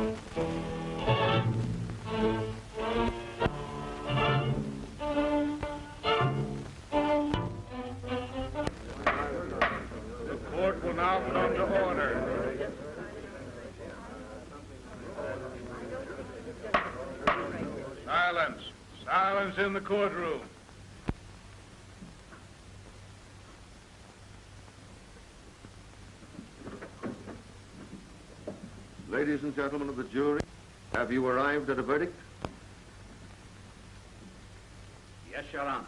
Court will now come to order. Silence. Silence in the courtroom. Ladies and gentlemen of the jury, have you arrived at a verdict? Yes, Your Honor.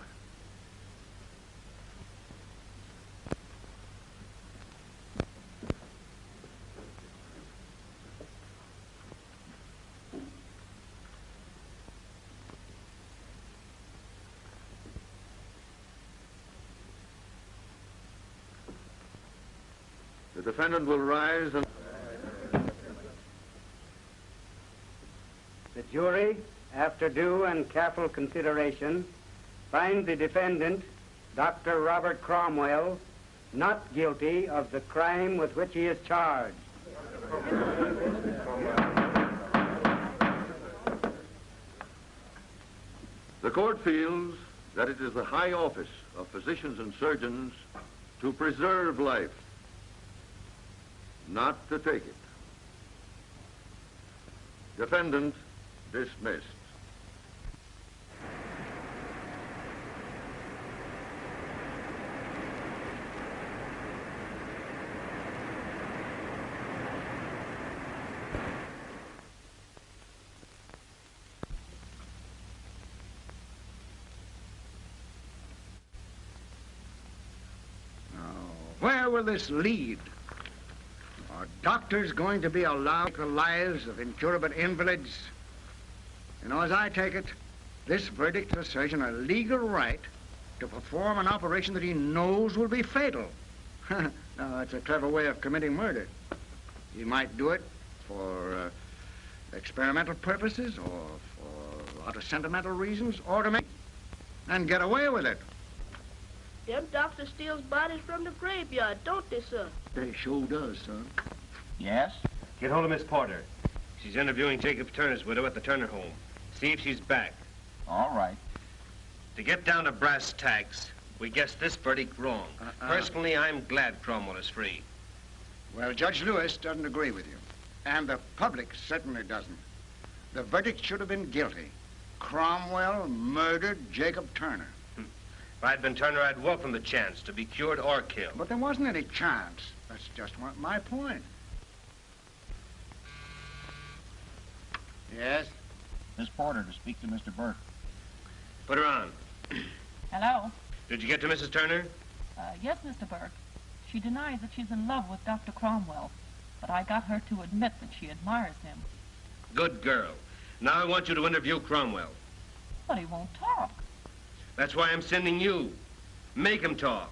The defendant will rise and... The jury, after due and careful consideration, finds the defendant, Dr. Robert Cromwell, not guilty of the crime with which he is charged. The court feels that it is the high office of physicians and surgeons to preserve life, not to take it. Defendant dismissed. Where will this lead? Are doctors going to be allowed the lives of incurable invalids? You know, as I take it, this verdict gives the surgeon a legal right to perform an operation that he knows will be fatal. Now, that's a clever way of committing murder. He might do it for experimental purposes or for a lot of sentimental reasons, or to make and get away with it. Them doctors steals bodies from the graveyard, don't they, sir? They sure does, son. Yes? Get hold of Miss Porter. She's interviewing Jacob Turner's widow at the Turner home. See if she's back. All right. To get down to brass tacks, we guessed this verdict wrong. Personally, I'm glad Cromwell is free. Well, Judge Lewis doesn't agree with you. And the public certainly doesn't. The verdict should have been guilty. Cromwell murdered Jacob Turner. If I'd been Turner, I'd welcome the chance to be cured or killed. But there wasn't any chance. That's just my point. Yes? Miss Porter to speak to Mr. Burke. Put her on. Hello? Did you get to Mrs. Turner? Yes, Mr. Burke. She denies that she's in love with Dr. Cromwell, but I got her to admit that she admires him. Good girl. Now I want you to interview Cromwell. But he won't talk. That's why I'm sending you. Make him talk.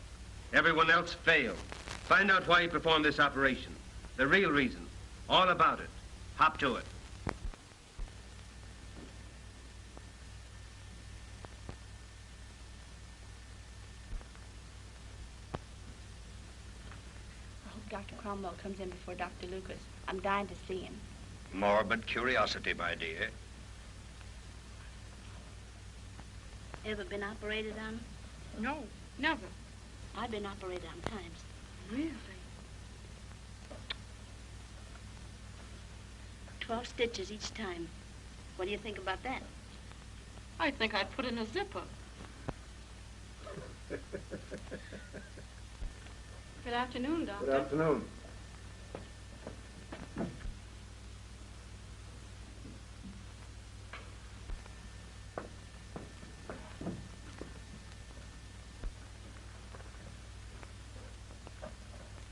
Everyone else failed. Find out why he performed this operation. The real reason. All about it. Hop to it. I hope Dr. Cromwell comes in before Dr. Lucas. I'm dying to see him. Morbid curiosity, my dear. Ever been operated on? No, never. I've been operated on times. Really? 12 stitches each time. What do you think about that? I think I'd put in a zipper. Good afternoon, Doctor. Good afternoon.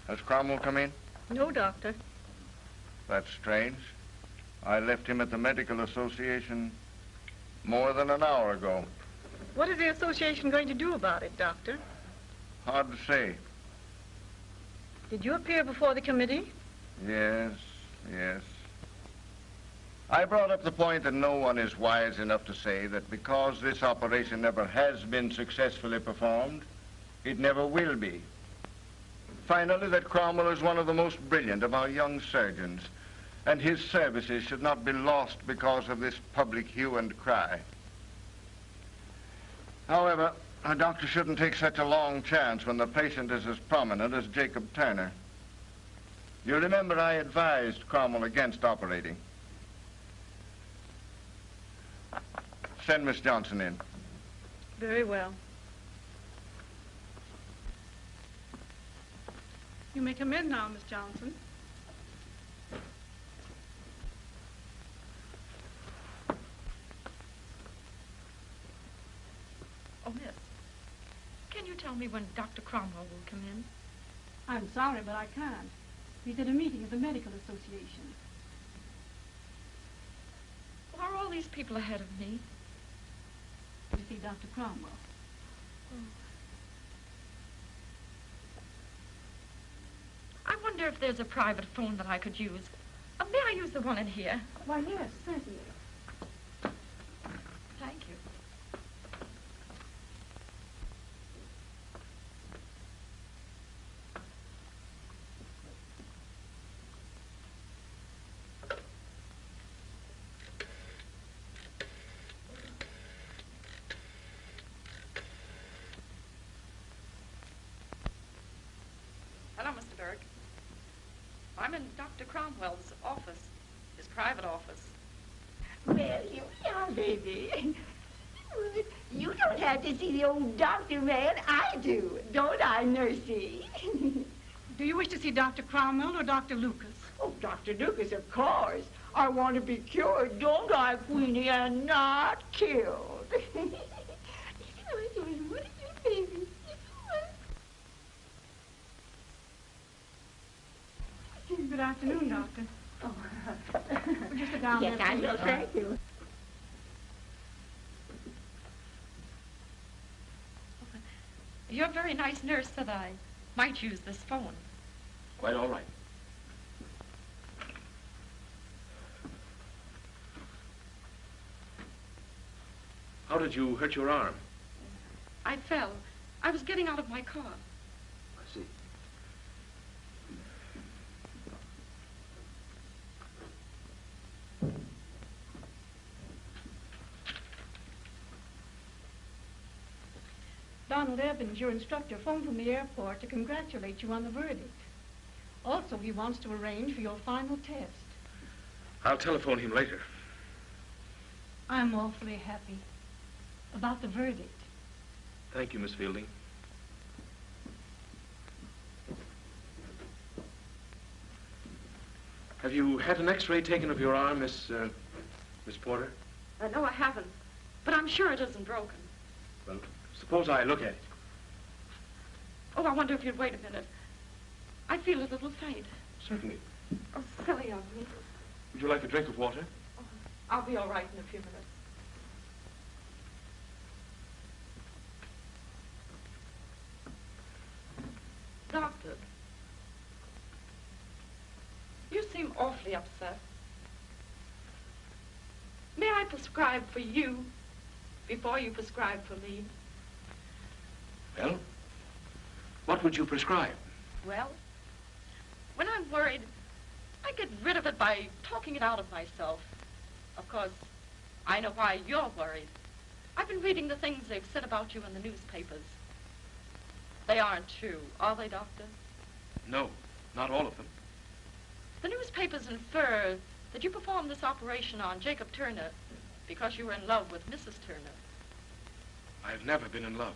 Has Cromwell come in? No, Doctor. That's strange. I left him at the Medical Association more than an hour ago. What is the association going to do about it, Doctor? Hard to say. Did you appear before the committee? Yes. I brought up the point that no one is wise enough to say that because this operation never has been successfully performed, it never will be. Finally, that Cromwell is one of the most brilliant of our young surgeons, and his services should not be lost because of this public hue and cry. However, a doctor shouldn't take such a long chance when the patient is as prominent as Jacob Turner. You remember I advised Cromwell against operating. Send Miss Johnson in. Very well. You may come in now, Miss Johnson. Oh, miss, can you tell me when Dr. Cromwell will come in? I'm sorry, but I can't. He's at a meeting of the Medical Association. Well, are all these people ahead of me? To see Dr. Cromwell. Oh. I wonder if there's a private phone that I could use. May I use the one in here? Why, yes, certainly. Thank you. Hello, Mr. Berg. I'm in Dr. Cromwell's office, his private office. Well, here we are, baby. You don't have to see the old doctor, man. I do. Don't I, Nursey? Do you wish to see Dr. Cromwell or Dr. Lucas? Oh, Dr. Lucas, of course. I want to be cured, don't I, Queenie, and not killed. What are you, baby? Good afternoon, Doctor. Oh. Would you sit down yes, there, I please? will, thank you. You're a very nice nurse that I might use this phone. Quite all right. How did you hurt your arm? I fell. I was getting out of my car. I see. Donald Evans, your instructor, phoned from the airport to congratulate you on the verdict. Also, he wants to arrange for your final test. I'll telephone him later. I'm awfully happy about the verdict. Thank you, Miss Fielding. Have you had an x-ray taken of your arm, Miss Porter? No, I haven't. But I'm sure it isn't broken. Well, suppose I look at it. Oh, I wonder if you'd wait a minute. I feel a little faint. Certainly. Oh, silly of me. Would you like a drink of water? Oh, I'll be all right in a few minutes. Doctor, you seem awfully upset. May I prescribe for you before you prescribe for me? Well, what would you prescribe? Well, when I'm worried, I get rid of it by talking it out of myself. Of course, I know why you're worried. I've been reading the things they've said about you in the newspapers. They aren't true, are they, Doctor? No, not all of them. The newspapers infer that you performed this operation on Jacob Turner because you were in love with Mrs. Turner. I've never been in love.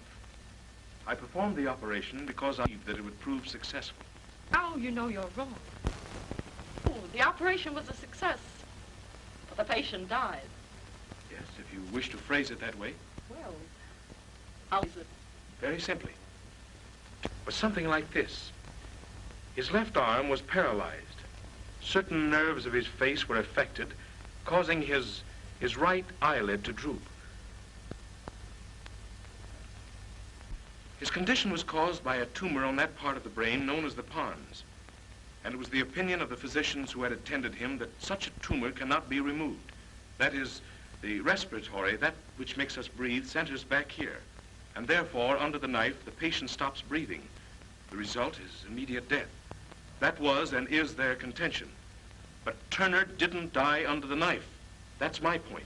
I performed the operation because I believed that it would prove successful. Now you know you're wrong. Oh, the operation was a success, but the patient died. Yes, if you wish to phrase it that way. Well, how is it? Very simply. It was something like this. His left arm was paralyzed. Certain nerves of his face were affected, causing his right eyelid to droop. His condition was caused by a tumor on that part of the brain known as the pons, and it was the opinion of the physicians who had attended him that such a tumor cannot be removed. That is, the respiratory, that which makes us breathe, centers back here, and therefore, under the knife, the patient stops breathing. The result is immediate death. That was and is their contention. But Turner didn't die under the knife. That's my point.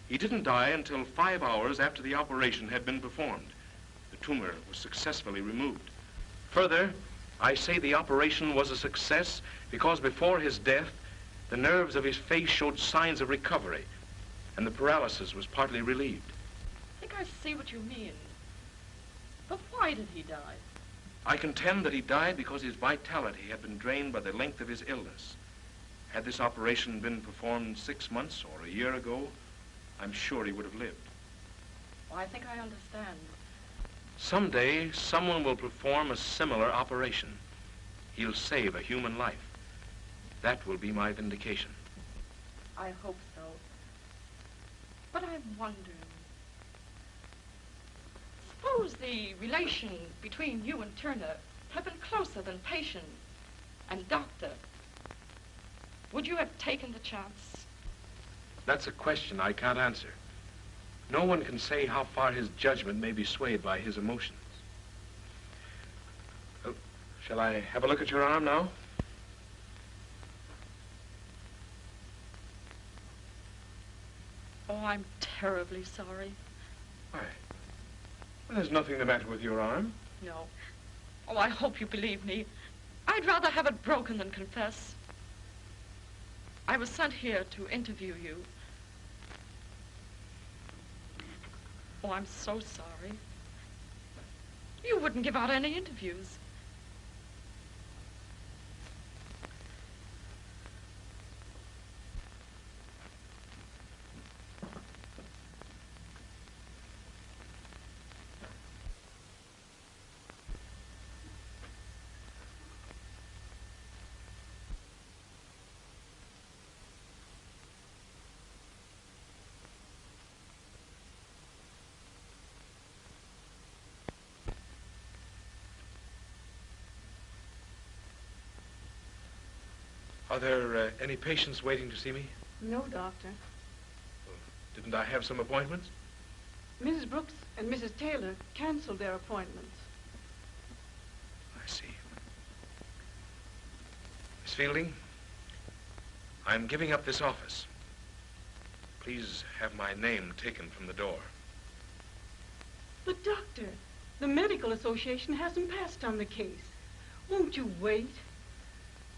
He didn't die until 5 hours after the operation had been performed. The tumor was successfully removed. Further, I say the operation was a success because before his death, the nerves of his face showed signs of recovery, and the paralysis was partly relieved. I think I see what you mean. But why did he die? I contend that he died because his vitality had been drained by the length of his illness. Had this operation been performed 6 months or a year ago, I'm sure he would have lived. Well, I think I understand. Someday, someone will perform a similar operation. He'll save a human life. That will be my vindication. I hope so. But I'm wondering, suppose the relation between you and Turner had been closer than patient and doctor. Would you have taken the chance? That's a question I can't answer. No one can say how far his judgment may be swayed by his emotions. Oh, shall I have a look at your arm now? Oh, I'm terribly sorry. Why? Well, there's nothing the matter with your arm. No. Oh, I hope you believe me. I'd rather have it broken than confess. I was sent here to interview you. Oh, I'm so sorry. You wouldn't give out any interviews. Are there any patients waiting to see me? No, Doctor. Didn't I have some appointments? Mrs. Brooks and Mrs. Taylor canceled their appointments. I see. Miss Fielding, I'm giving up this office. Please have my name taken from the door. But, Doctor, the Medical Association hasn't passed on the case. Won't you wait?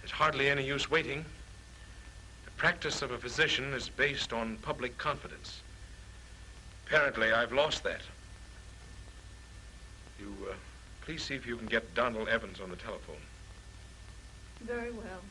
There's hardly any use waiting. The practice of a physician is based on public confidence. Apparently, I've lost that. You, please see if you can get Donald Evans on the telephone. Very well.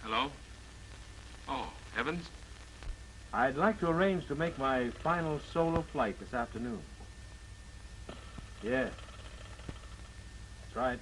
Hello? Oh, Evans? I'd like to arrange to make my final solo flight this afternoon. Yeah. That's right.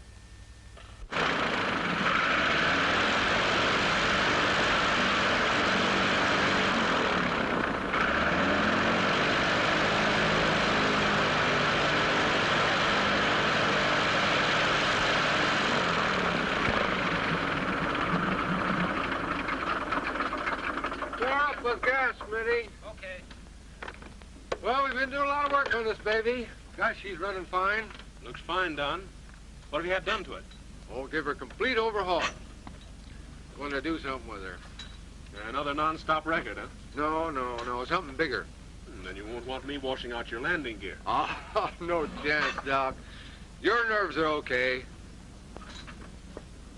Well, we've been doing a lot of work on this baby. Gosh, she's running fine. Looks fine, Don. What have you had done to it? Oh, give her a complete overhaul. Going to do something with her. Another non-stop record, huh? No, something bigger. Then you won't want me washing out your landing gear. Oh, no chance, Doc. Your nerves are okay.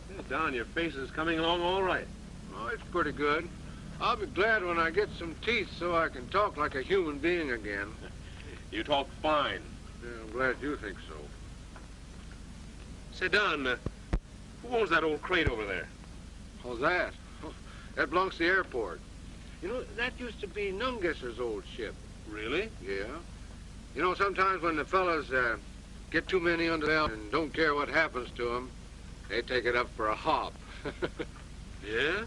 Hey, Don, your face is coming along all right. Oh, it's pretty good. I'll be glad when I get some teeth so I can talk like a human being again. You talk fine. Yeah, I'm glad you think so. Say, Don, who owns that old crate over there? How's that? That belongs to the airport. You know, that used to be Nungesser's old ship. Really? Yeah. You know, sometimes when the fellas get too many under the belt and don't care what happens to them, they take it up for a hop. Yeah?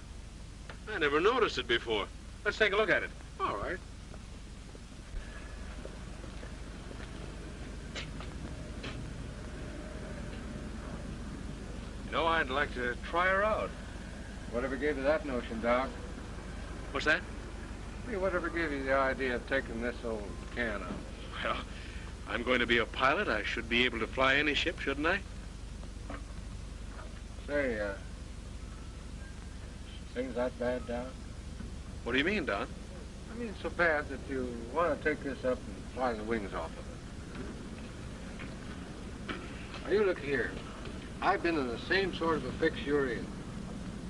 I never noticed it before. Let's take a look at it. All right. You know, I'd like to try her out. Whatever gave you that notion, Doc? What's that? Hey, whatever gave you the idea of taking this old can out? Well, I'm going to be a pilot. I should be able to fly any ship, shouldn't I? Say, things that bad, Doc? What do you mean, Don? I mean, so bad that you want to take this up and fly the wings off of it. Now, you look here. I've been in the same sort of a fix you're in.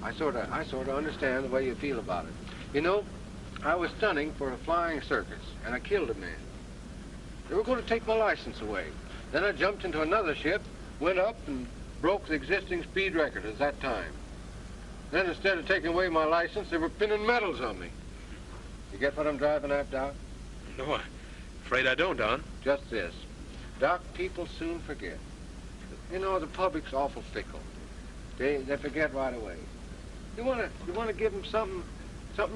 I sort of understand the way you feel about it. You know, I was stunning for a flying circus, and I killed a man. They were going to take my license away. Then I jumped into another ship, went up, and broke the existing speed record at that time. Then instead of taking away my license, they were pinning medals on me. You get what I'm driving at, Doc? No, I'm afraid I don't, Don. Just this. Doc, people soon forget. You know, the public's awful fickle. They forget right away. You want to give them something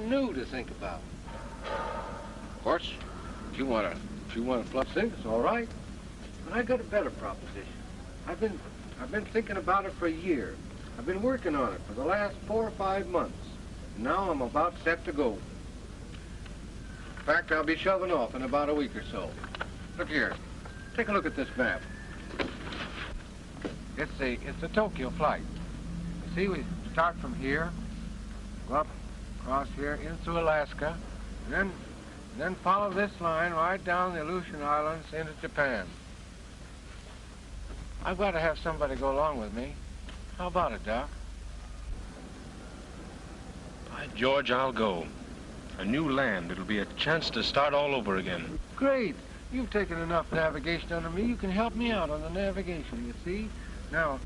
new to think about. Of course, if you want to fly things, it's all right. But I got a better proposition. I've been thinking about it for a year. I've been working on it for the last 4 or 5 months. Now I'm about set to go. In fact, I'll be shoving off in about a week or so. Look here. Take a look at this map. It's a Tokyo flight. You see, we start from here, go up across here into Alaska, and then follow this line right down the Aleutian Islands into Japan. I've got to have somebody go along with me. How about it, Doc? By George, I'll go. A new land. It'll be a chance to start all over again. Great. You've taken enough navigation under me. You can help me out on the navigation, you see? Now,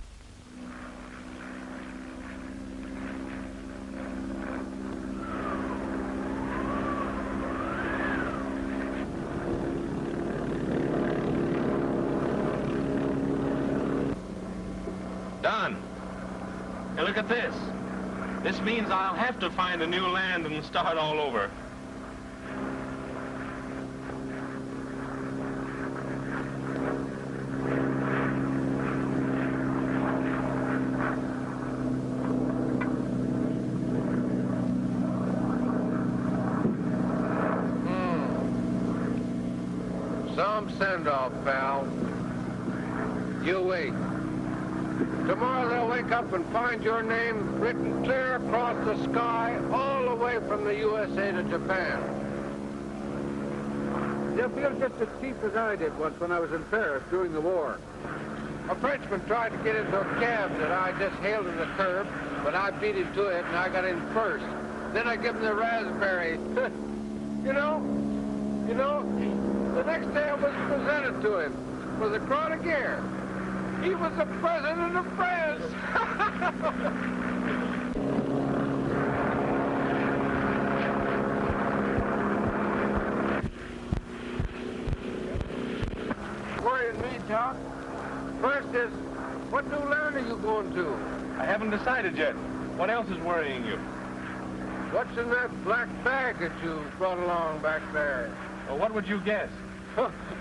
Don, hey, look at this. This means I'll have to find a new land and start all over. Some send-off, pal. You wait. Tomorrow they'll wake up and find your name written clear across the sky all the way from the USA to Japan. You'll feel just as cheap as I did once when I was in Paris during the war. A Frenchman tried to get into a cab that I just hailed in the curb, but I beat him to it and I got in first. Then I give him the raspberry. You know, the next day I was presented to him for the Croix de Guerre. He was the president of France. Worrying me, Doc. First is, what new land are you going to? I haven't decided yet. What else is worrying you? What's in that black bag that you brought along back there? Well, what would you guess?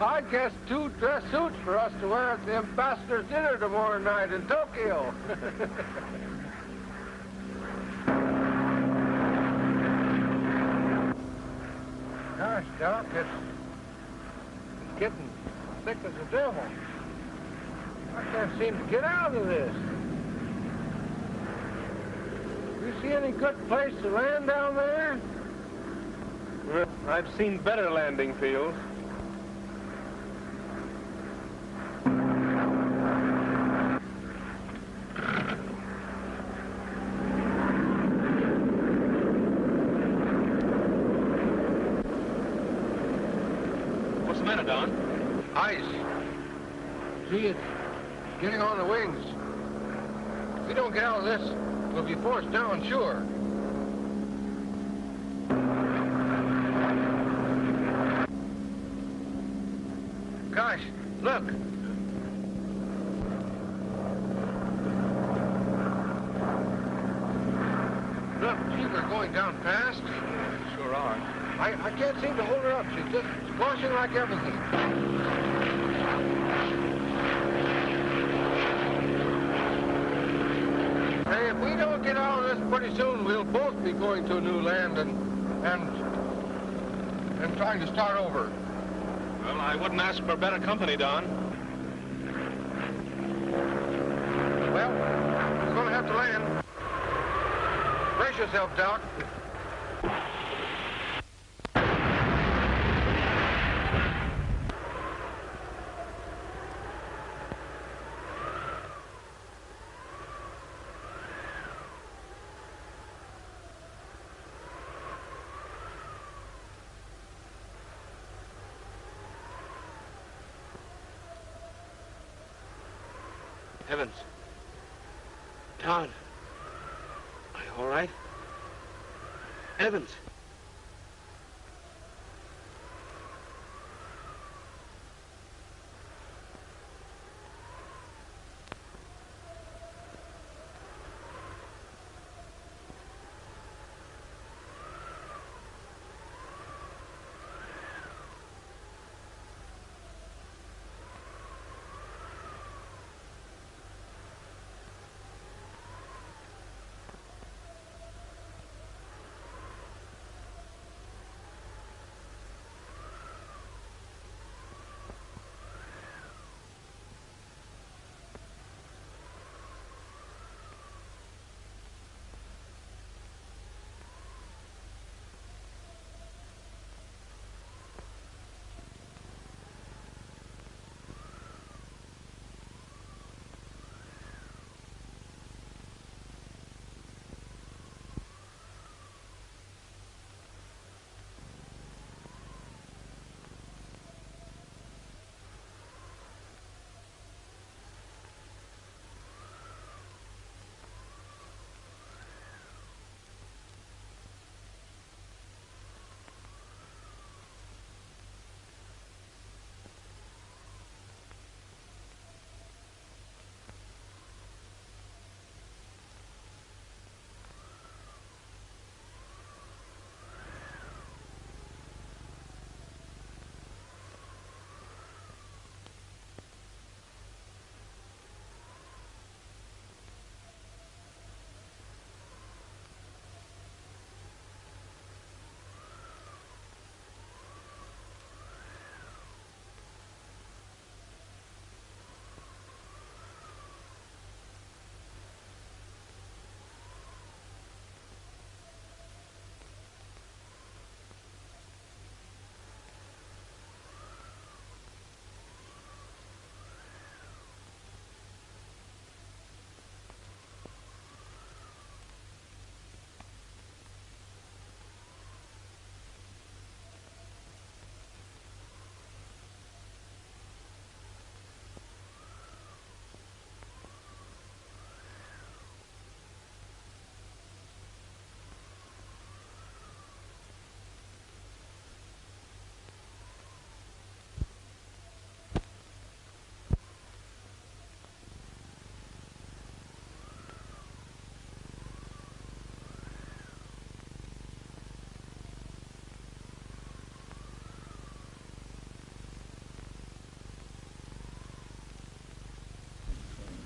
I guess 2 dress suits for us to wear at the ambassador's dinner tomorrow night in Tokyo. Gosh, Doc, it's getting thick as the devil. I can't seem to get out of this. You see any good place to land down there? I've seen better landing fields. What's the matter, Don? Ice. See, it's getting on the wings. If we don't get out of this, we'll be forced down, sure. Gosh, look. Look, gee, we're going down fast. Sure are. I can't seem to hold her up. She's just squashing like everything. Hey, if we don't get out of this pretty soon, we'll both be going to a new land and trying to start over. Well, I wouldn't ask for better company, Don. Well, we're going to have to land. Brace yourself, Doc. Heavens. Todd. Are you all right? Evans.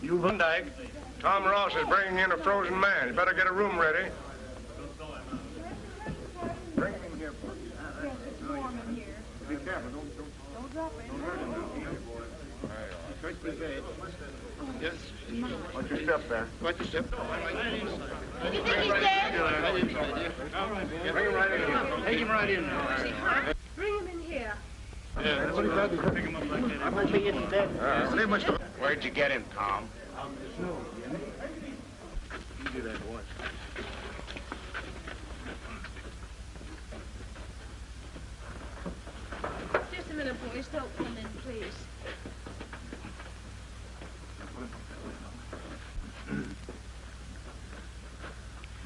You Klondike. Tom Ross is bringing in a frozen man. You better get a room ready. Bring him in here, be careful. Don't drop it. Don't hurt him now. Switch the bed. Yes. Watch your step there. Watch your step. You think he's dead? Bring him right in here. Take him right in. Bring him in here. Yeah, what about to pick him up like that? I hope he isn't dead. Where'd you get him, Tom? You do that, watch. Just a minute, boys. Don't come in, please.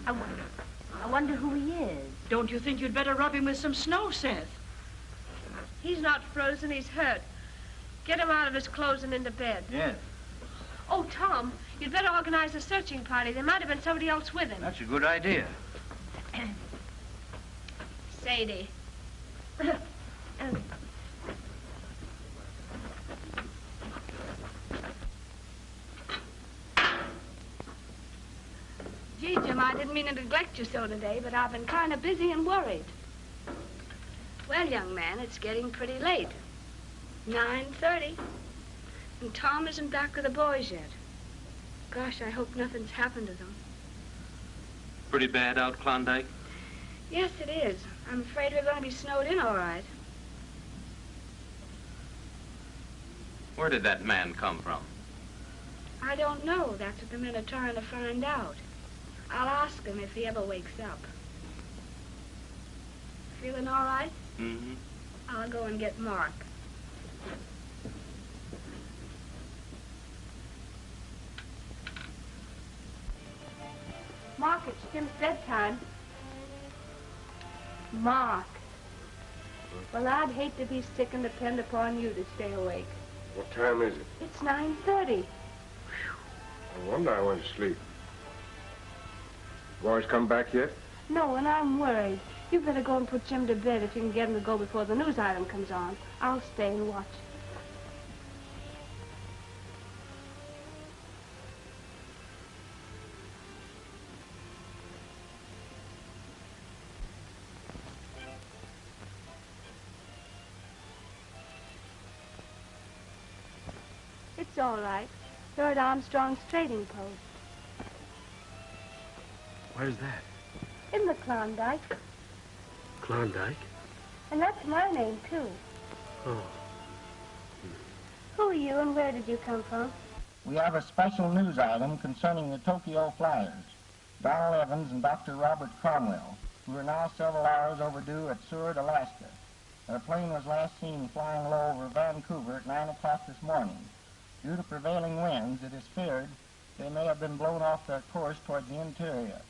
I wonder who he is. Don't you think you'd better rub him with some snow, Seth? He's not frozen. He's hurt. Get him out of his clothes and into bed. Yes. Oh, Tom, you'd better organize a searching party. There might have been somebody else with him. That's a good idea. Sadie. Gee, Jim, I didn't mean to neglect you so today, but I've been kind of busy and worried. Well, young man, it's getting pretty late. 9:30. And Tom isn't back with the boys yet. Gosh, I hope nothing's happened to them. Pretty bad out Klondike? Yes, it is. I'm afraid we're going to be snowed in all right. Where did that man come from? I don't know. That's what the men are trying to find out. I'll ask him if he ever wakes up. Feeling all right? Mm-hmm. I'll go and get Mark. Mark, it's Jim's bedtime. Mark. Well, I'd hate to be sick and depend upon you to stay awake. What time is it? It's 9:30. No wonder I went to sleep. Boys come back yet? No, and I'm worried. You better go and put Jim to bed if you can get him to go before the news item comes on. I'll stay and watch. It's all right. You're at Armstrong's trading post. Where's that? In the Klondike. Klondike? And that's my name, too. Oh. Who are you and where did you come from? We have a special news item concerning the Tokyo Flyers. Donald Evans and Dr. Robert Cromwell, who are now several hours overdue at Seward, Alaska. Their plane was last seen flying low over Vancouver at 9 o'clock this morning. Due to prevailing winds, it is feared they may have been blown off their course toward the interior.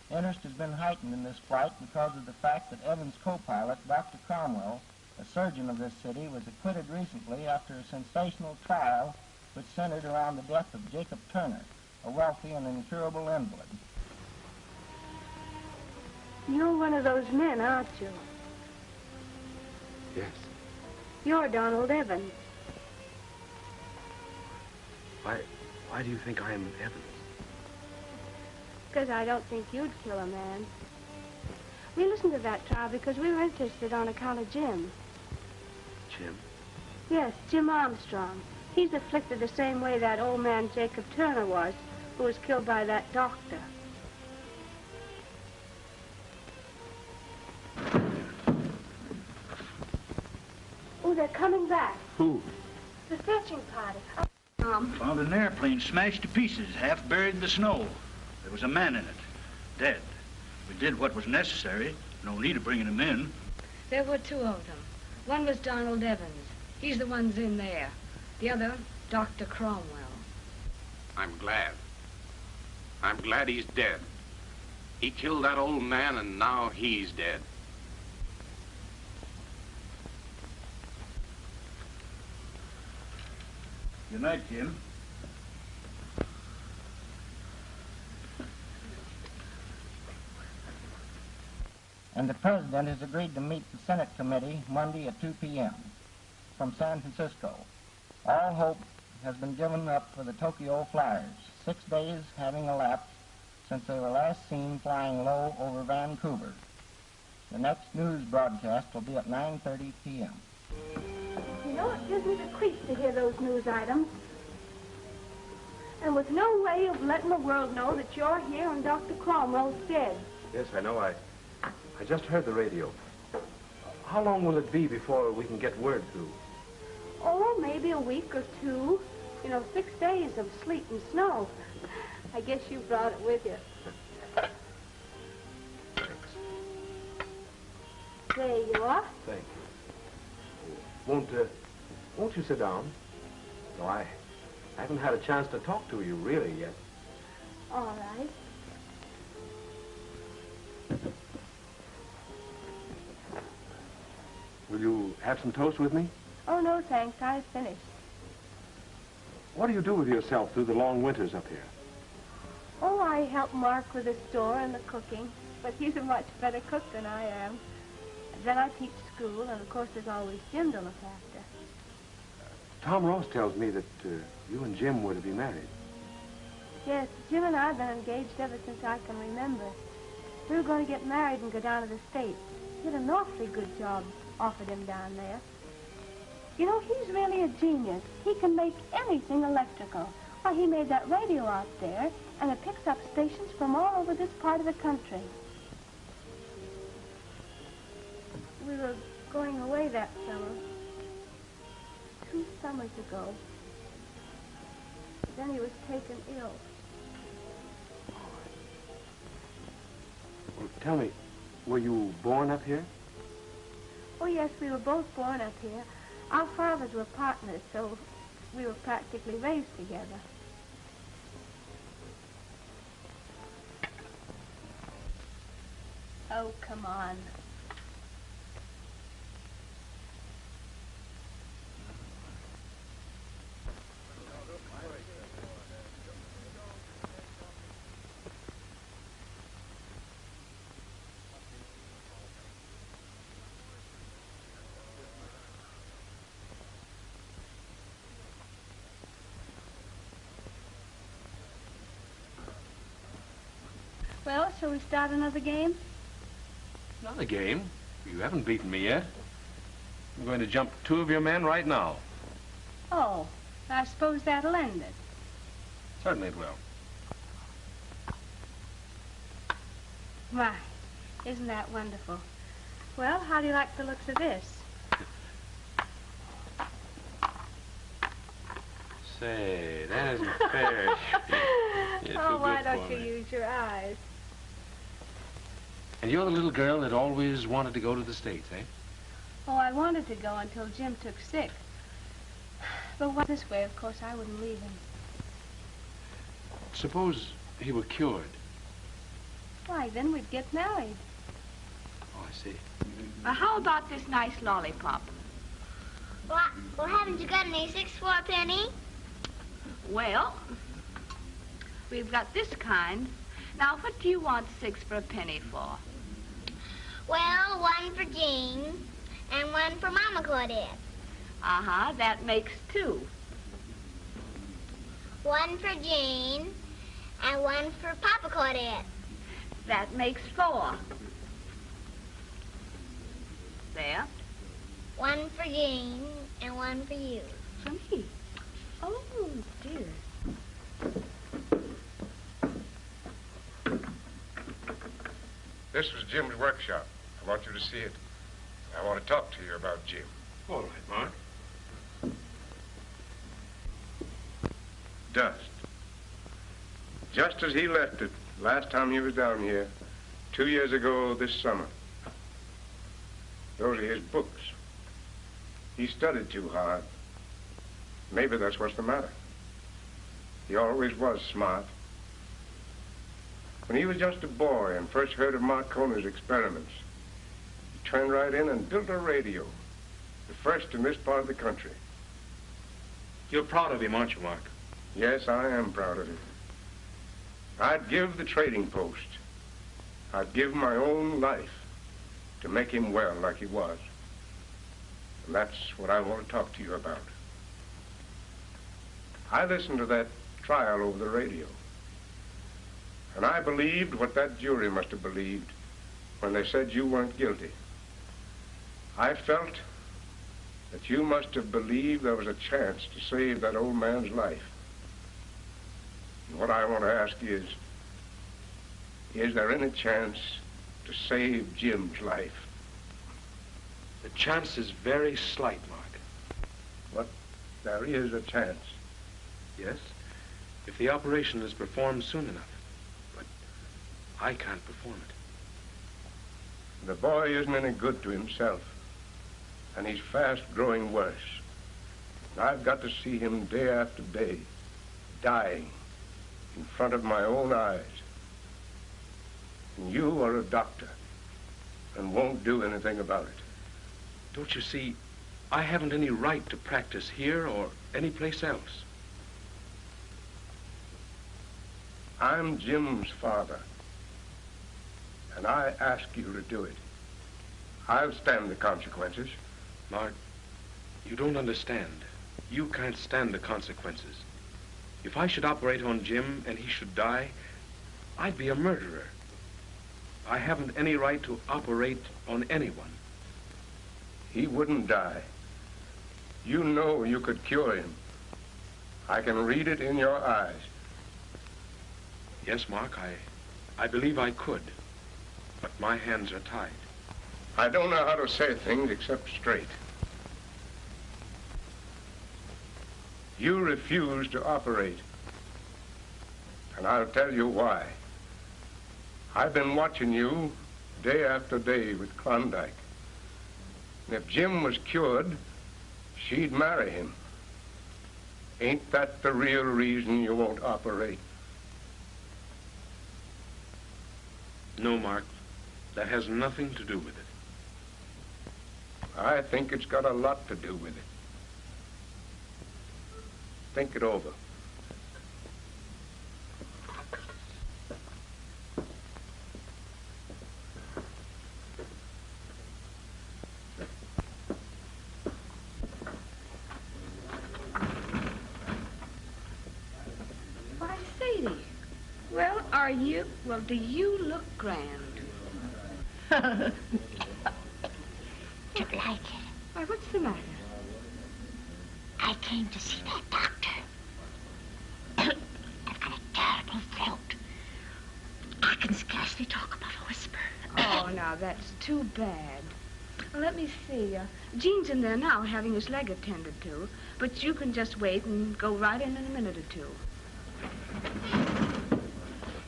Interest has been heightened in this flight because of the fact that Evans' co-pilot, Dr. Cromwell, a surgeon of this city, was acquitted recently after a sensational trial which centered around the death of Jacob Turner, a wealthy and incurable invalid. You're one of those men, aren't you? Yes. You're Donald Evans. Why do you think I am Evans? Because I don't think you'd kill a man. We listened to that trial because we were interested on account of Jim. Jim? Yes, Jim Armstrong. He's afflicted the same way that old man Jacob Turner was, who was killed by that doctor. Oh, they're coming back. Who? The searching party. Found an airplane smashed to pieces, half buried in the snow. There was a man in it, dead. We did what was necessary. No need of bringing him in. There were two of them. One was Donald Evans. He's the one's in there. The other, Dr. Cromwell. I'm glad. I'm glad he's dead. He killed that old man, and now he's dead. Good night, Jim. And the President has agreed to meet the Senate Committee Monday at 2 p.m. from San Francisco. All hope has been given up for the Tokyo Flyers, 6 days having elapsed since they were last seen flying low over Vancouver. The next news broadcast will be at 9:30 p.m. You know, it gives me the creeps to hear those news items. And with no way of letting the world know that you're here and Dr. Cromwell's dead. Yes, I know. I just heard the radio. How long will it be before we can get word through? Oh, maybe a week or two. You know, 6 days of sleet and snow. I guess you brought it with you. There you are. Thank you. Won't you sit down? No, I haven't had a chance to talk to you really yet. All right. Will you have some toast with me? Oh, no, thanks. I've finished. What do you do with yourself through the long winters up here? Oh, I help Mark with the store and the cooking, but he's a much better cook than I am. Then I teach school, and of course there's always Jim to look after. Tom Ross tells me that you and Jim were to be married. Yes, Jim and I have been engaged ever since I can remember. We were going to get married and go down to the States. He had an awfully good job offered him down there. You know, he's really a genius. He can make anything electrical. Why, he made that radio out there, and it picks up stations from all over this part of the country. We were going away that summer. 2 summers ago. Then he was taken ill. Well, tell me, were you born up here? Oh, yes, we were both born up here. Our fathers were partners, so we were practically raised together. Oh, come on. Well, shall we start another game? Not a game. You haven't beaten me yet. I'm going to jump 2 of your men right now. Oh, I suppose that'll end it. Certainly it will. My, isn't that wonderful? Well, how do you like the looks of this? Say, that isn't fair. Oh, why don't you use your eyes? And you're the little girl that always wanted to go to the States, eh? Oh, I wanted to go until Jim took sick. But this way, of course, I wouldn't leave him. Suppose he were cured. Why, then we'd get married. Oh, I see. How about this nice lollipop? Well, haven't you got any 6 for a penny? Well, we've got this kind. Now, what do you want 6 for a penny for? Well, 1 for Jean and 1 for Mama Claudette. Uh-huh, that makes 2. 1 for Jean and 1 for Papa Claudette. That makes 4. There. 1 for Jean and 1 for you. For me? Oh, dear. This was Jim's workshop. I want you to see it. I want to talk to you about Jim. All right, Mark. Dust. Just as he left it last time he was down here, 2 years ago this summer. Those are his books. He studied too hard. Maybe that's what's the matter. He always was smart. When he was just a boy and first heard of Marconi's experiments, he turned right in and built a radio, the first in this part of the country. You're proud of him, aren't you, Mark? Yes, I am proud of him. I'd give the trading post. I'd give my own life to make him well like he was. And that's what I want to talk to you about. I listened to that trial over the radio. And I believed what that jury must have believed when they said you weren't guilty. I felt that you must have believed there was a chance to save that old man's life. What I want to ask is there any chance to save Jim's life? The chance is very slight, Mark. But there is a chance. Yes, if the operation is performed soon enough. But I can't perform it. The boy isn't any good to himself, and he's fast growing worse. I've got to see him day after day, dying in front of my own eyes. And you are a doctor and won't do anything about it. Don't you see, I haven't any right to practice here or any place else. I'm Jim's father, and I ask you to do it. I'll stand the consequences. Mark, you don't understand. You can't stand the consequences. If I should operate on Jim and he should die, I'd be a murderer. I haven't any right to operate on anyone. He wouldn't die. You know you could cure him. I can read it in your eyes. Yes, Mark, I believe I could, but my hands are tied. I don't know how to say things except straight. You refuse to operate, and I'll tell you why. I've been watching you day after day with Klondike. And if Jim was cured, she'd marry him. Ain't that the real reason you won't operate? No, Mark, that has nothing to do with it. I think it's got a lot to do with it. Think it over. Why, Sadie. Well, are you? Well, do you look grand? Don't like it. Why, what's the matter? I came to see that doctor. I've got a terrible throat. I can scarcely talk above a whisper. Oh, now, that's too bad. Well, let me see. Gene's in there now having his leg attended to, but you can just wait and go right in a minute or two.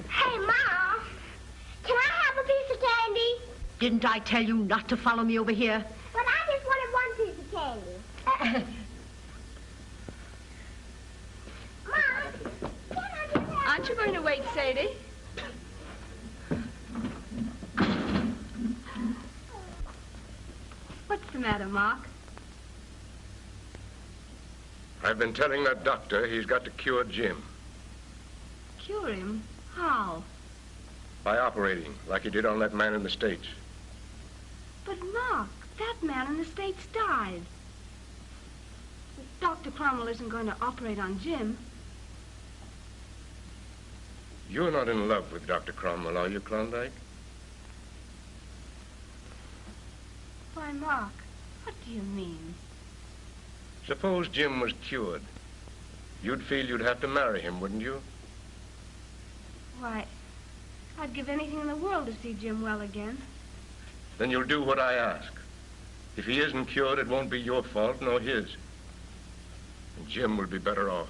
Hey, Ma! Can I have a piece of candy? Didn't I tell you not to follow me over here? But I just wanted one piece of candy. Aren't you going to wait, Sadie? What's the matter, Mark? I've been telling that doctor he's got to cure Jim. Cure him? How? By operating, like he did on that man in the States. But, Mark, that man in the States died. Dr. Cromwell isn't going to operate on Jim. You're not in love with Dr. Cromwell, are you, Klondike? Why, Mark, what do you mean? Suppose Jim was cured. You'd feel you'd have to marry him, wouldn't you? Why, I'd give anything in the world to see Jim well again. Then you'll do what I ask. If he isn't cured, it won't be your fault, nor his. And Jim will be better off.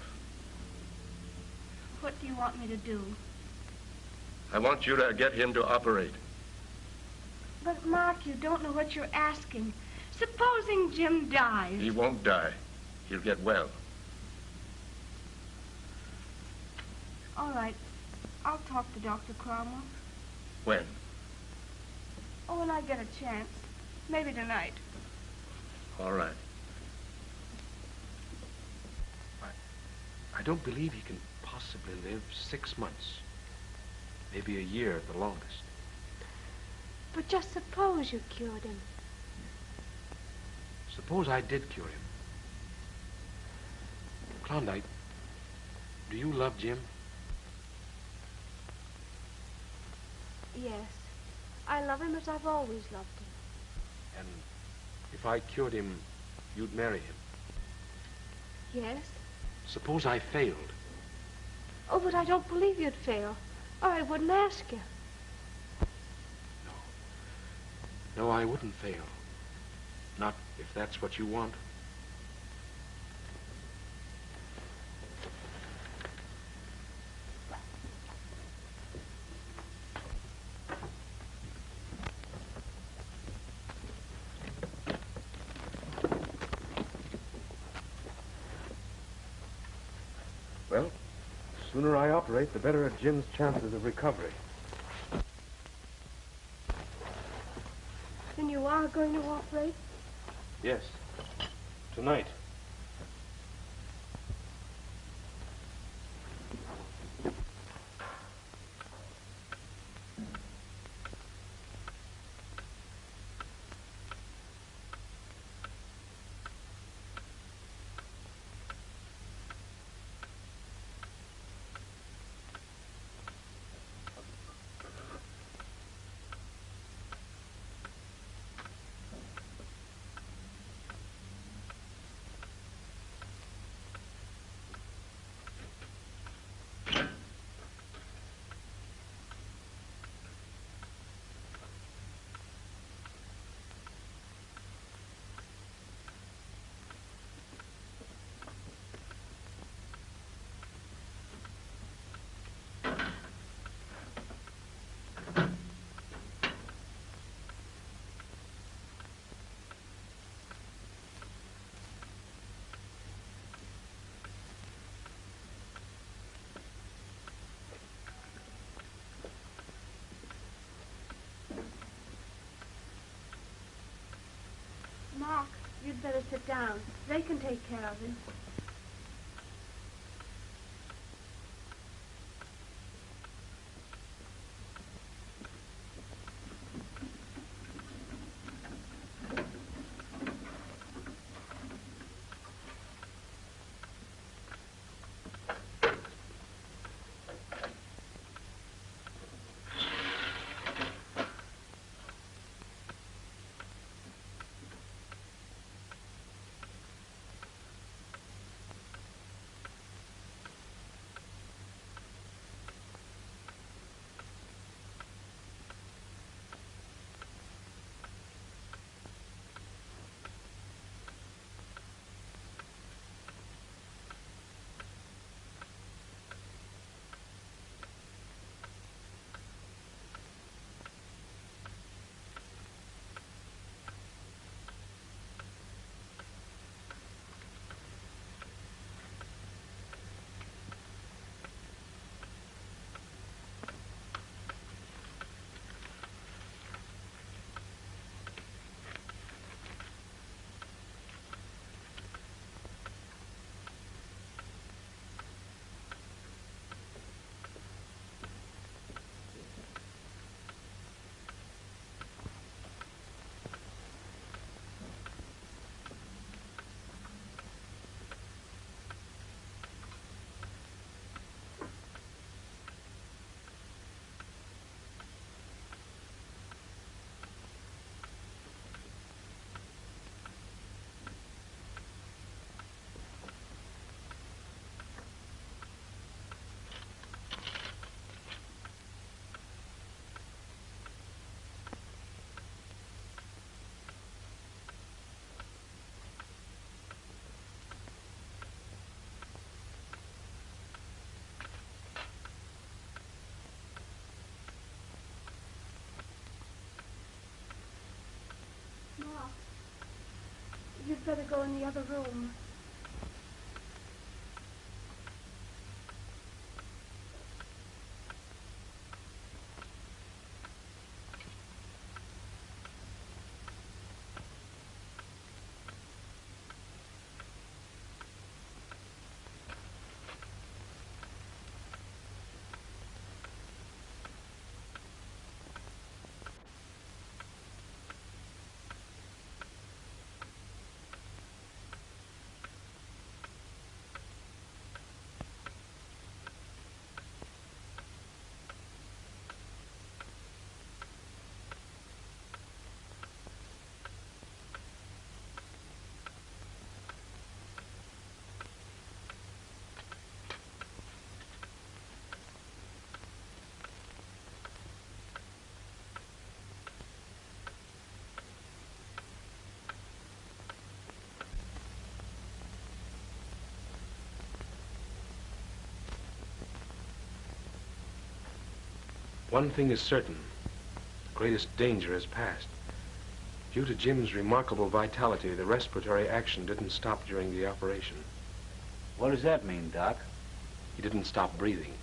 What do you want me to do? I want you to get him to operate. But, Mark, you don't know what you're asking. Supposing Jim dies. He won't die. He'll get well. All right. I'll talk to Dr. Cromwell. When? Oh, when I get a chance. Maybe tonight. All right. I don't believe he can possibly live 6 months. Maybe a year at the longest. But just suppose you cured him. Suppose I did cure him. Klondike, do you love Jim? Yes. I love him as I've always loved him. And if I cured him, you'd marry him? Yes. Suppose I failed. Oh, but I don't believe you'd fail, or I wouldn't ask you. No, I wouldn't fail. Not if that's what you want. Well, the sooner I operate, the better are Jim's chances of recovery. Then you are going to operate? Yes. Tonight. Mark, you'd better sit down. They can take care of him. Mark, you'd better go in the other room. One thing is certain. The greatest danger has passed. Due to Jim's remarkable vitality, the respiratory action didn't stop during the operation. What does that mean, Doc? He didn't stop breathing.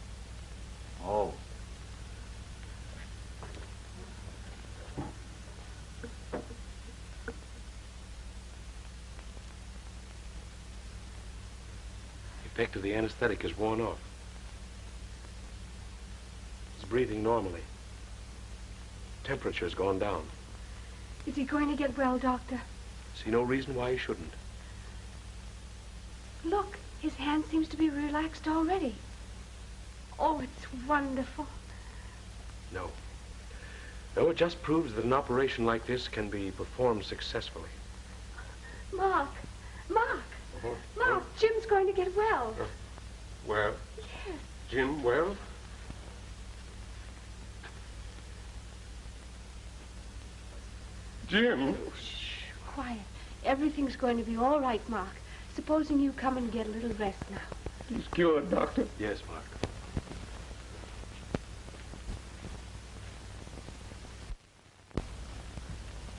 Oh. The effect of the anesthetic is worn off. He's breathing normally. Temperature's gone down. Is he going to get well, Doctor? See no reason why he shouldn't. Look, his hand seems to be relaxed already. Oh, it's wonderful. No. No, it just proves that an operation like this can be performed successfully. Mark! Mark! Mark, Jim's going to get well. Well? Yes. Jim, well? Jim? Shh, quiet. Everything's going to be all right, Mark. Supposing you come and get a little rest now. He's cured, Doctor. Yes, Mark.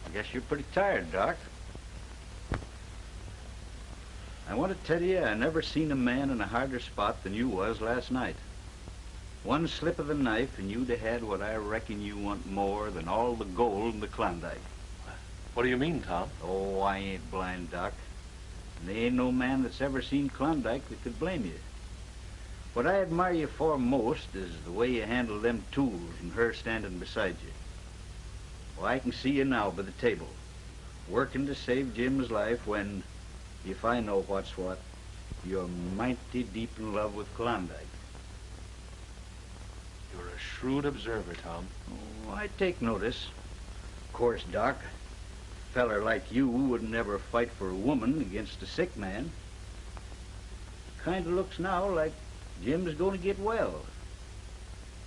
I guess you're pretty tired, Doc. I want to tell you, I never seen a man in a harder spot than you was last night. One slip of the knife and you'd have had what I reckon you want more than all the gold in the Klondike. What do you mean, Tom? Oh, I ain't blind, Doc. And there ain't no man that's ever seen Klondike that could blame you. What I admire you for most is the way you handle them tools and her standing beside you. Well, I can see you now by the table, working to save Jim's life when, if I know what's what, you're mighty deep in love with Klondike. You're a shrewd observer, Tom. Oh, I take notice. Of course, Doc, a feller like you would never fight for a woman against a sick man. Kind of looks now like Jim's going to get well.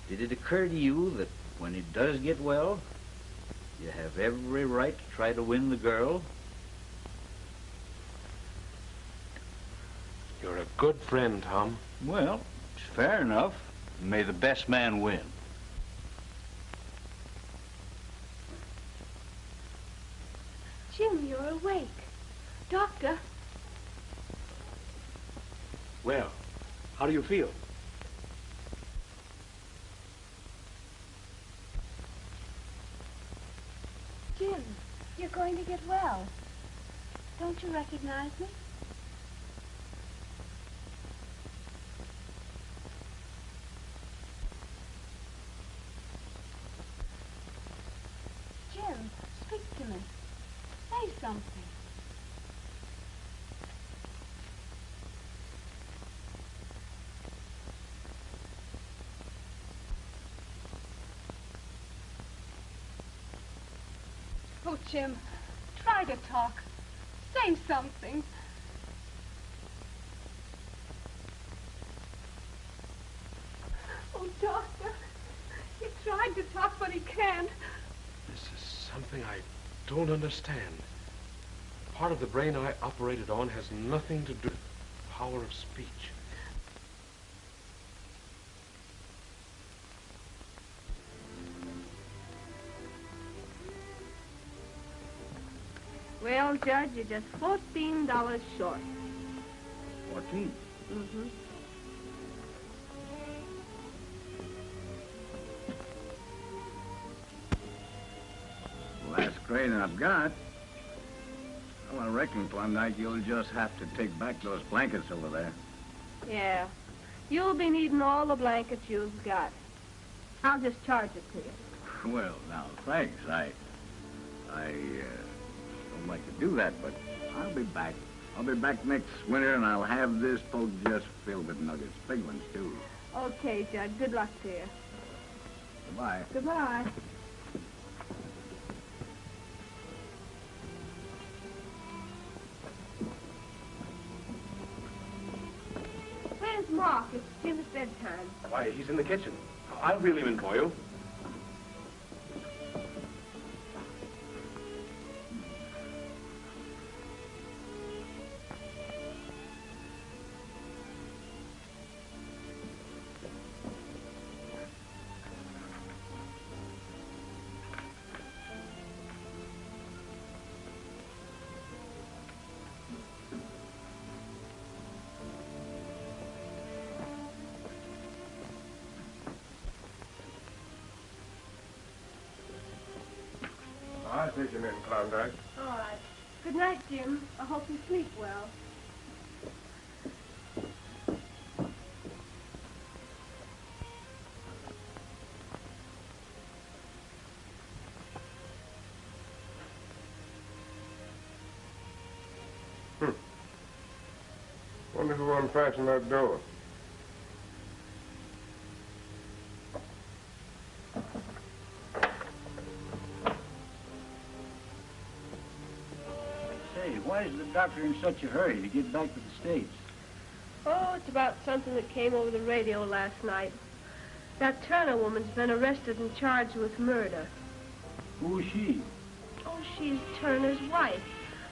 Did it occur to you that when he does get well, you have every right to try to win the girl? You're a good friend, Tom. Well, it's fair enough. May the best man win. Jim, you're awake. Doctor. Well, how do you feel? Jim, you're going to get well. Don't you recognize me? Jim, speak to me. Say something. Oh, Jim, try to talk. Say something. Oh, Doctor, he tried to talk, but he can't. This is something I don't understand. Part of the brain I operated on has nothing to do with the power of speech. Well, Judge, you're just $14 short. 14? Mm-hmm. Last grain I've got. Well, I reckon, Klondike, you'll just have to take back those blankets over there. Yeah. You'll be needing all the blankets you've got. I'll just charge it to you. Well, now, thanks. I don't like to do that, but I'll be back. I'll be back next winter, and I'll have this boat just filled with nuggets. Big ones, too. Okay, Judge. Good luck to you. Goodbye. Goodbye. Where's Mark? It's Jim's bedtime. Why, he's in the kitchen. I'll reel him in for you. I'll take him in, Klondike. All right. Good night, Jim. I hope you sleep well. Wonder who unfastened that door. Say, why is the doctor in such a hurry to get back to the States? Oh, it's about something that came over the radio last night. That Turner woman's been arrested and charged with murder. Who is she? Oh, she's Turner's wife.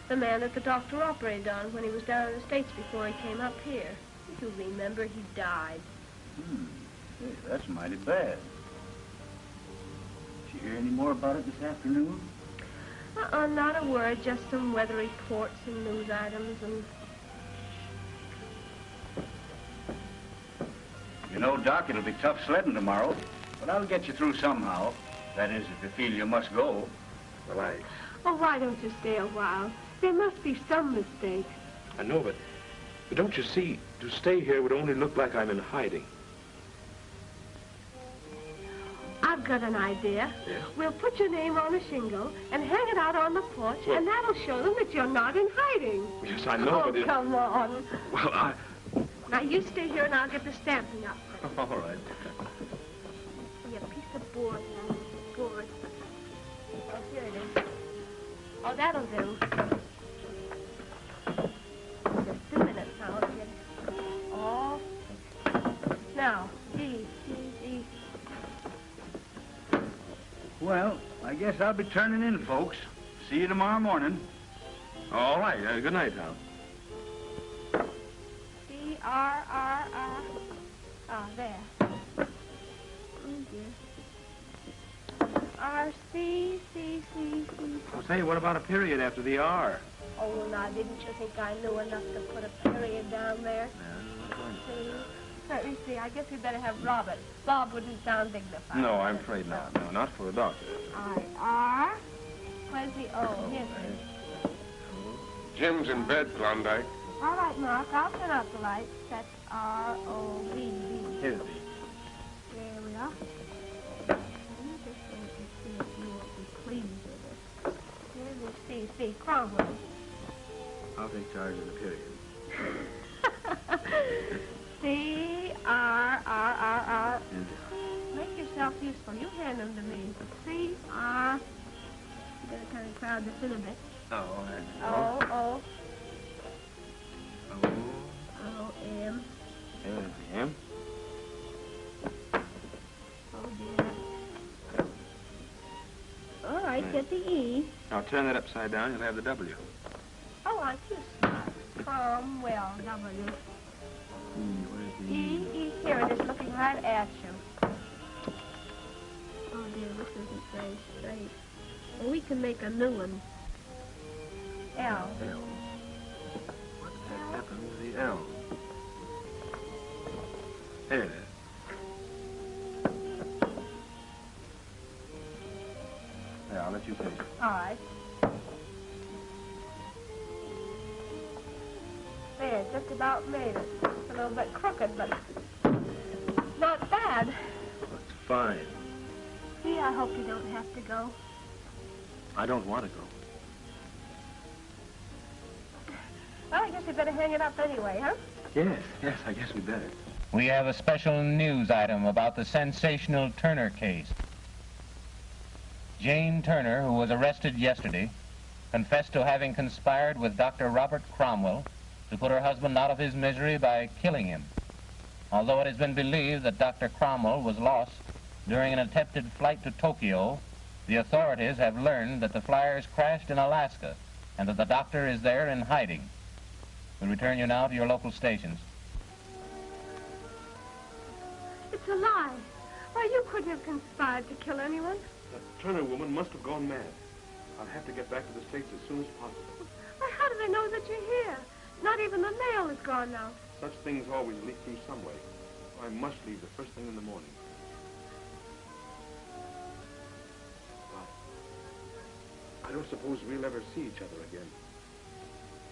The man that the doctor operated on when he was down in the States before he came up here. If you remember, he died. Hey, that's mighty bad. Did you hear any more about it this afternoon? Not a word, just some weather reports and news items and... You know, Doc, it'll be tough sledding tomorrow, but I'll get you through somehow. That is, if you feel you must go. Well, Oh, why don't you stay a while? There must be some mistake. I know, but don't you see, to stay here would only look like I'm in hiding. I've got an idea. Yeah? We'll put your name on a shingle and hang it out on the porch, and that'll show them that you're not in hiding. Yes, I know, Oh, but come on. Well, Now, you stay here and I'll get the stamping up. All right. Be a piece of board, now. Board. Oh, here it is. Oh, that'll do. Just a minute now. I'll get it all fixed. Now, D. Well, I guess I'll be turning in, folks. See you tomorrow morning. All right. Good night, Hal. D-R-R-R. Ah, there. Oh, dear. R-C-C-C-C. I'll say, what about a period after the R? Oh, well, now, didn't you think I knew enough to put a period down there? Let me see. I guess we'd better have Robert. Bob wouldn't sound dignified. No, I'm afraid not. No, not for a doctor. All right. R. Where's the O? Here's it. Jim's in bed, Klondike. All right, Mark. I'll turn out the lights. That's R-O-B-B. Here's the. There we are. Let me just wait and see if you will be pleased with it. Here's the C. Cromwell. I'll take charge of the period. C-R-R-R-R. Make yourself useful. You hand them to me. C-R. You better kind of crowd this in a bit. Oh, O-O. O. O-M. There's the M. Oh, dear. All right, get the E. Now turn that upside down, you'll have the W. Oh, aren't you smart? Cromwell, W. Where's the E, here it is, looking right at you. Oh, dear, this isn't very straight. Well, we can make a new one. L. L. What the heck happened to the L? There it is. Yeah, I'll let you finish. All right. There, just about made it. It's a little bit crooked, but not bad. That's fine. Gee, I hope you don't have to go. I don't want to go. Well, I guess we better hang it up anyway, huh? Yes, I guess we better. We have a special news item about the sensational Turner case. Jane Turner, who was arrested yesterday, confessed to having conspired with Dr. Robert Cromwell to put her husband out of his misery by killing him. Although it has been believed that Dr. Cromwell was lost during an attempted flight to Tokyo, the authorities have learned that the flyers crashed in Alaska and that the doctor is there in hiding. We'll return you now to your local stations. It's a lie. Why, you couldn't have conspired to kill anyone. That Turner woman must have gone mad. I'll have to get back to the States as soon as possible. Why, how do they know that you're here? Not even the mail is gone now. Such things always leak through some way. I must leave the first thing in the morning. I don't suppose we'll ever see each other again.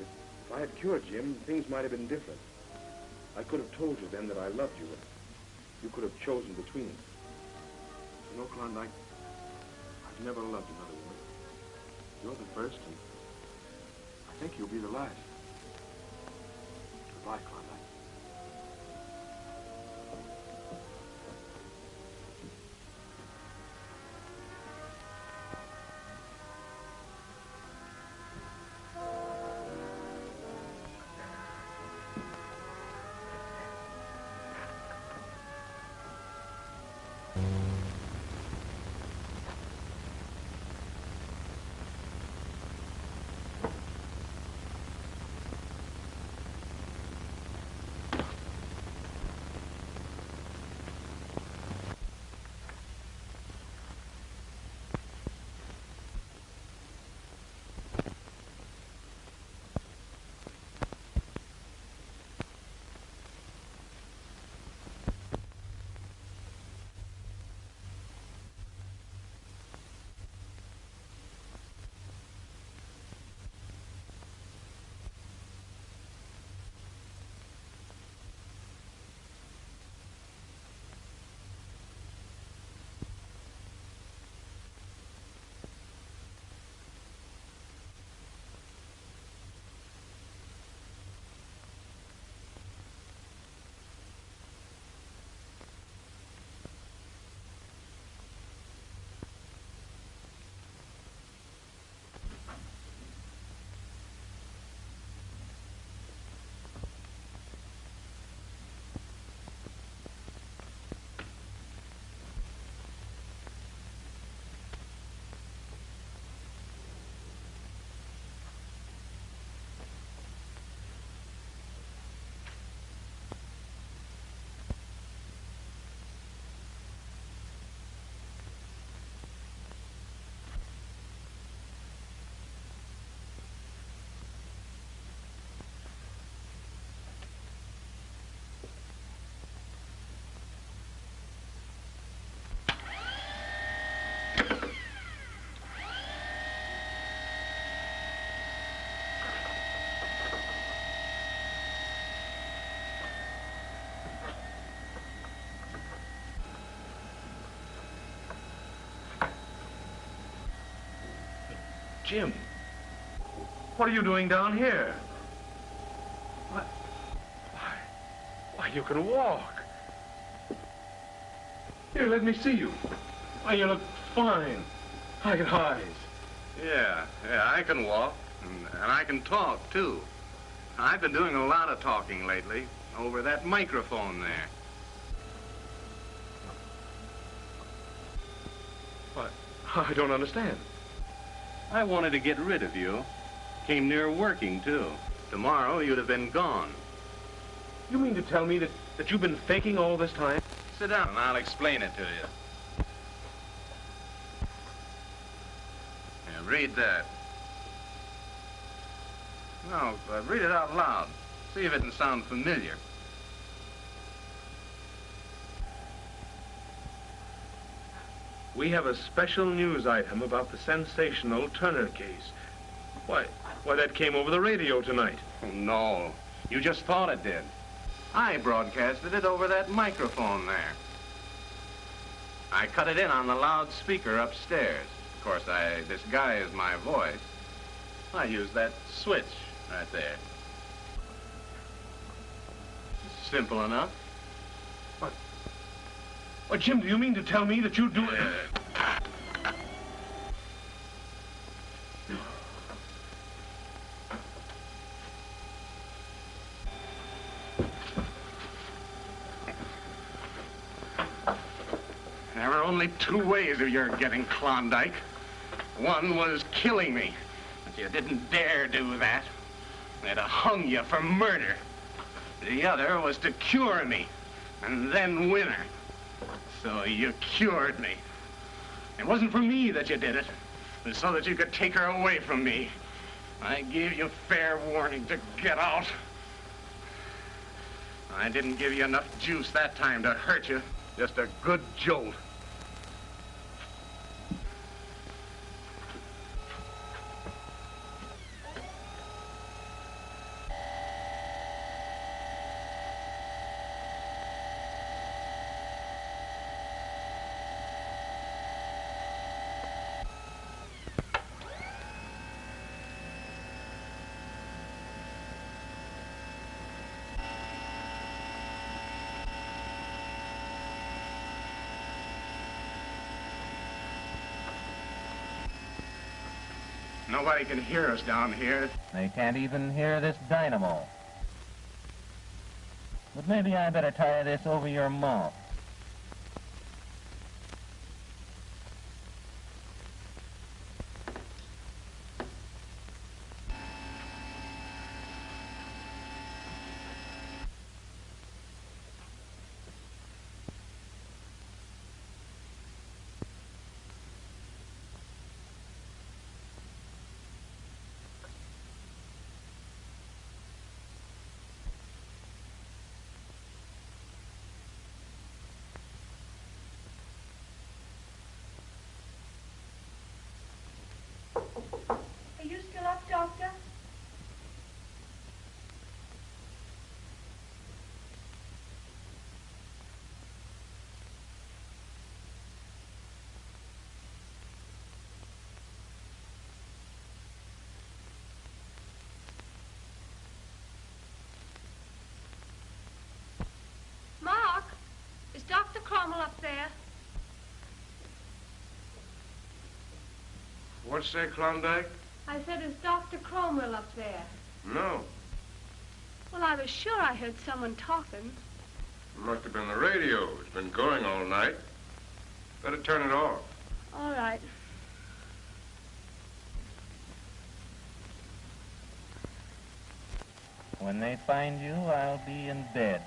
If I had cured Jim, things might have been different. I could have told you then that I loved you, and you could have chosen between us. You know, Klondike, I've never loved another woman. You're the first, and I think you'll be the last. Goodbye, Klondike. Jim, what are you doing down here? Why, you can walk. Here, let me see you. Why, you look fine. Like eyes. Yeah, I can walk, and I can talk, too. I've been doing a lot of talking lately, over that microphone there. What? I don't understand. I wanted to get rid of you. Came near working, too. Tomorrow, you'd have been gone. You mean to tell me that you've been faking all this time? Sit down, and I'll explain it to you. Here, read that. No, read it out loud. See if it can sound familiar. We have a special news item about the sensational Turner case. Why, that came over the radio tonight. Oh, no, you just thought it did. I broadcasted it over that microphone there. I cut it in on the loudspeaker upstairs. Of course, I disguised my voice. I used that switch right there. Simple enough. What, Jim, do you mean to tell me that you do it? There were only two ways of your getting Klondike. One was killing me, but you didn't dare do that. They'd have hung you for murder. The other was to cure me, and then win her. So you cured me. It wasn't for me that you did it. It was so that you could take her away from me. I gave you fair warning to get out. I didn't give you enough juice that time to hurt you. Just a good jolt. Nobody can hear us down here. They can't even hear this dynamo. But maybe I better tie this over your mouth. Are you still up, Doctor? Mark, is Dr. Cromwell up there? What's that, Klondike? I said, is Dr. Cromwell up there? No. Well, I was sure I heard someone talking. It must have been the radio. It's been going all night. Better turn it off. All right. When they find you, I'll be in bed.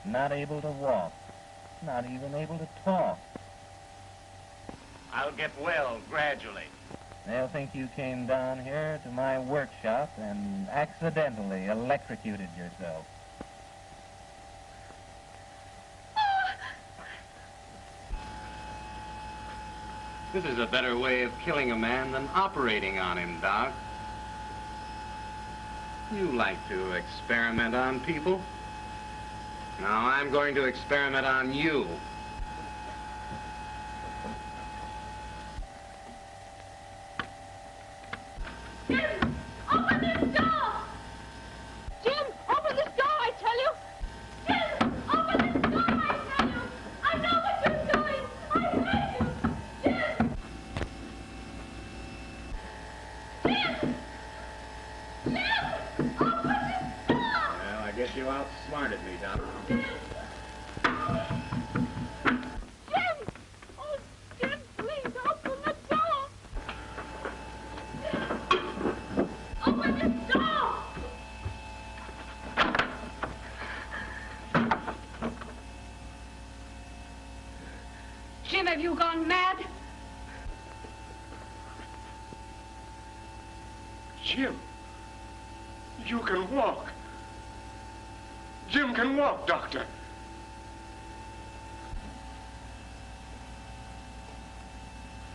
Not able to walk. Not even able to talk. I'll get well gradually. They'll think you came down here to my workshop and accidentally electrocuted yourself. This is a better way of killing a man than operating on him, Doc. You like to experiment on people. Now I'm going to experiment on you. Jim, open this door! Jim, open this door, I tell you! Jim, open this door, I tell you! I know what you're doing! I hate you! Jim! Jim! Jim! Open this door! Well, I guess you outsmarted me, Doc. Jim! Oh, Jim, please open the door! Open this door! Jim, have you gone mad? Jim, you can walk. Jim can walk, Doctor.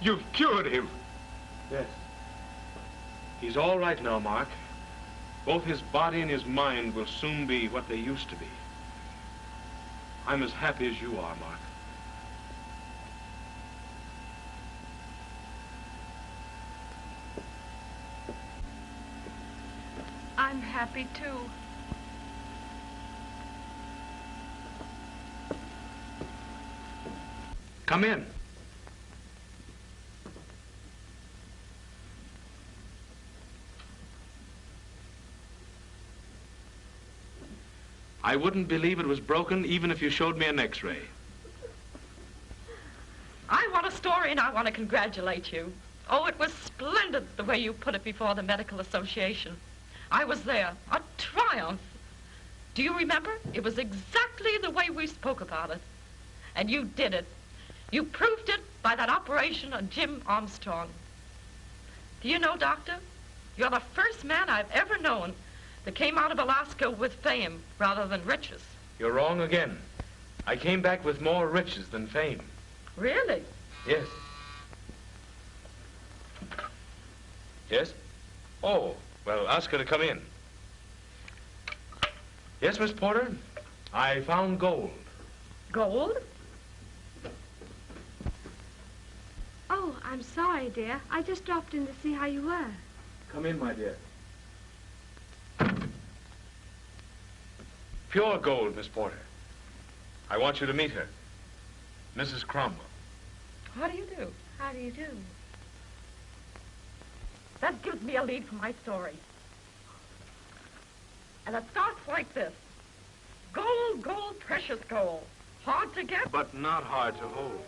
You've cured him. Yes. He's all right now, Mark. Both his body and his mind will soon be what they used to be. I'm as happy as you are, Mark. I'm happy, too. Come in. I wouldn't believe it was broken even if you showed me an X-ray. I want a story and I want to congratulate you. Oh, it was splendid the way you put it before the Medical Association. I was there. A triumph. Do you remember? It was exactly the way we spoke about it. And you did it. You proved it by that operation on Jim Armstrong. Do you know, Doctor, you're the first man I've ever known that came out of Alaska with fame rather than riches. You're wrong again. I came back with more riches than fame. Really? Yes. Yes? Oh, well, ask her to come in. Yes, Miss Porter? I found gold. Gold? Oh, I'm sorry, dear. I just dropped in to see how you were. Come in, my dear. Pure gold, Miss Porter. I want you to meet her. Mrs. Cromwell. How do you do? How do you do? That gives me a lead for my story. And it starts like this. Gold, gold, precious gold. Hard to get, But not hard to hold.